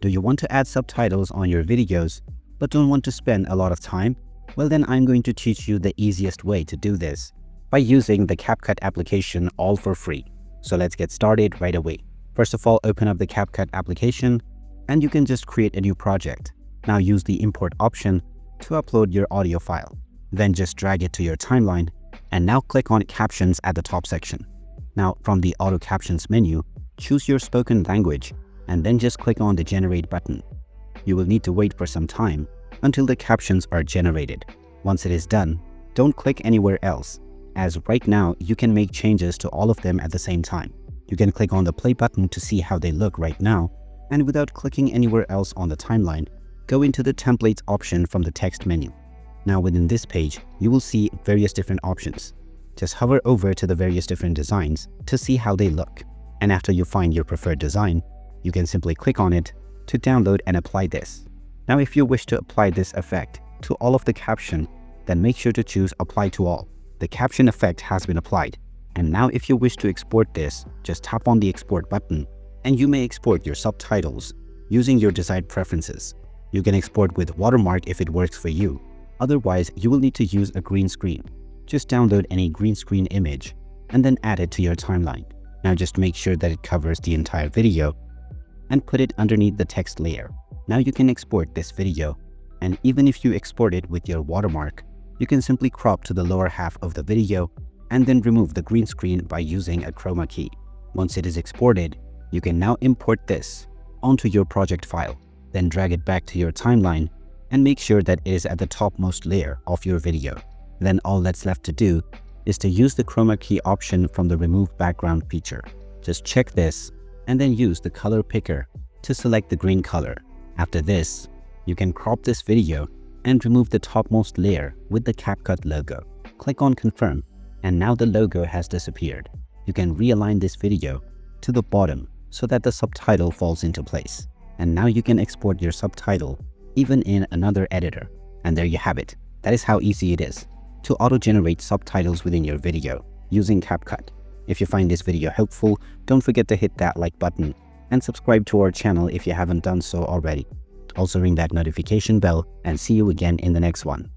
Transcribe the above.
Do you want to add subtitles on your videos but don't want to spend a lot of time? Well, then I'm going to teach you the easiest way to do this by using the CapCut application all for free. So let's get started right away. First of all, open up the CapCut application and you can just create a new project. Now use the import option to upload your audio file. Then just drag it to your timeline and now click on captions at the top section. Now from the auto captions menu, choose your spoken language and then just click on the generate button. You will need to wait for some time until the captions are generated. Once it is done, don't click anywhere else, as right now you can make changes to all of them at the same time. You can click on the play button to see how they look right now, and without clicking anywhere else on the timeline, go into the templates option from the text menu. Now within this page, you will see various different options. Just hover over to the various different designs to see how they look. And after you find your preferred design, you can simply click on it to download and apply this. Now if you wish to apply this effect to all of the caption, then make sure to choose apply to all. The caption effect has been applied. And now if you wish to export this, just tap on the export button and you may export your subtitles using your desired preferences. You can export with Watermark if it works for you. Otherwise, you will need to use a green screen. Just download any green screen image and then add it to your timeline. Now just make sure that it covers the entire video and put it underneath the text layer. Now you can export this video, and even if you export it with your watermark, you can simply crop to the lower half of the video and then remove the green screen by using a chroma key. Once it is exported, you can now import this onto your project file, then drag it back to your timeline and make sure that it is at the topmost layer of your video. Then all that's left to do is to use the chroma key option from the remove background feature. Just check this and then use the color picker to select the green color. After this, you can crop this video and remove the topmost layer with the CapCut logo. Click on confirm and now the logo has disappeared. You can realign this video to the bottom so that the subtitle falls into place. And now you can export your subtitle even in another editor. And there you have it. That is how easy it is to auto-generate subtitles within your video using CapCut. If you find this video helpful, don't forget to hit that like button and subscribe to our channel if you haven't done so already. Also ring that notification bell and see you again in the next one.